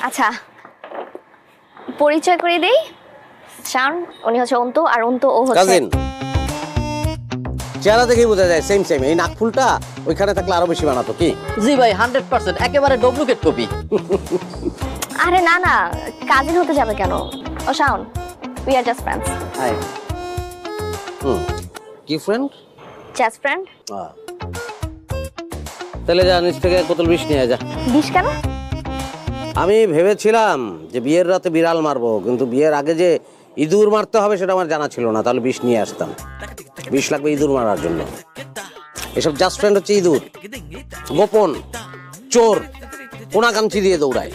আচ্ছা, পরিচয় করে দেই। শান, উনি হচ্ছে অন্তু, আর অন্তু ও হচ্ছে কাজিন। চেহারা দেখেই বোঝা যায় সেম সেম। এই নাকফুলটা ওইখানে থাকলে আরো বেশি বানাতো কি? জি ভাই 100% একেবারে ডুপ্লিকেট কপি। আরে না না, কাজিন হতে যাবে কেন? ও Shaan, we are just friends. Hi. কি ফ্রেন্ড? Just friend. তাহলে যা নিচ থেকে বোতল বিষ নিয়ে যা। বিষ কেন? আমি ভেবেছিলাম যে বিয়ের রাতে বিড়াল মারবো, কিন্তু বিয়ের আগে যে ইঁদুর মারতে হবে সেটা আমার জানা ছিল না। তাহলে বিষ নিয়ে আসতাম। বিষ লাগবে ইঁদুর মারার জন্য। এসব জাস্ট ফ্রেন্ড হচ্ছে ইঁদুর, গোপন চোর, কোনাকাঞ্চি দিয়ে দৌড়ায়।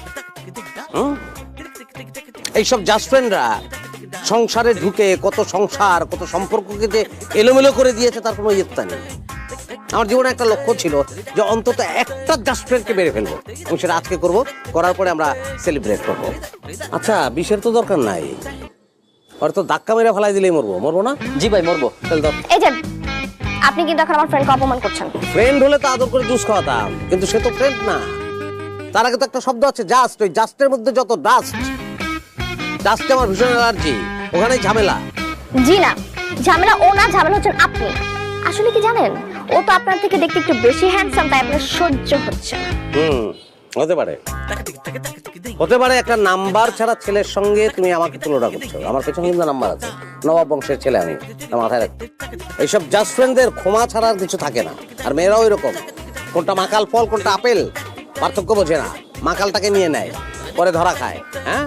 এইসব জাস্ট ফ্রেন্ডরা সংসারে ঢুকে কত সংসার, কত সম্পর্ককে যে এলোমেলো করে দিয়েছে তার কোনো ইয়ত্তা নেই। আমার জীবনে একটা লক্ষ্য ছিল যে অন্তত একটা জাস্ট ফ্রেন্ডকে মেরে ফেলবো, এবং সেটা আজকে করবো। করার পরে আমরা সেলিব্রেট করবো। আচ্ছা, বিষের তো দরকার নাই, আর তো ধাক্কা মেরে ফেলাই দিলেই মরবো। মরবো না? জি ভাই মরবো। চল ধর। এই যে, আপনি কিন্তু এখন আমার ফ্রেন্ডকে অপমান করছেন। ফ্রেন্ড হলে তো আদর করে জুস খাওয়াতাম, কিন্তু সে তো ফ্রেন্ড না। তার আগে তো একটা শব্দ আছে জাস্ট। ওই জাস্টের মধ্যে যত ডাস্ট, ডাস্টে আমার ভীষণ অ্যালার্জি। ওখানেই ঝামেলা। জি না, ঝামেলা ও না, ঝামেলা হচ্ছেন আপনি। আসলে কি জানেন, ও তো আপনার থেকে দেখতে একটু বেশি হ্যান্ডসাম, তাই আপনার সহ্য হচ্ছে না। হতে পারে, হতে পারে। একটা নাম্বার ছাড়া ছেলের সঙ্গে তুমি আমাকে তুলনা করছো। আমার পেছনে কিন্তু নাম্বার আছে, নবাব বংশের ছেলে আমি, মাথায় রাখো। এইসব জাস্ট ফ্রেন্ডদের ক্ষমা ছাড়া আর কিছু থাকে না। আর মেয়েরাও এরকম, কোনটা মাকাল ফল কোনটা আপেল পার্থক্য বোঝে না। মাকালটাকে নিয়ে নেয়, পরে ধরা খায়। হ্যাঁ,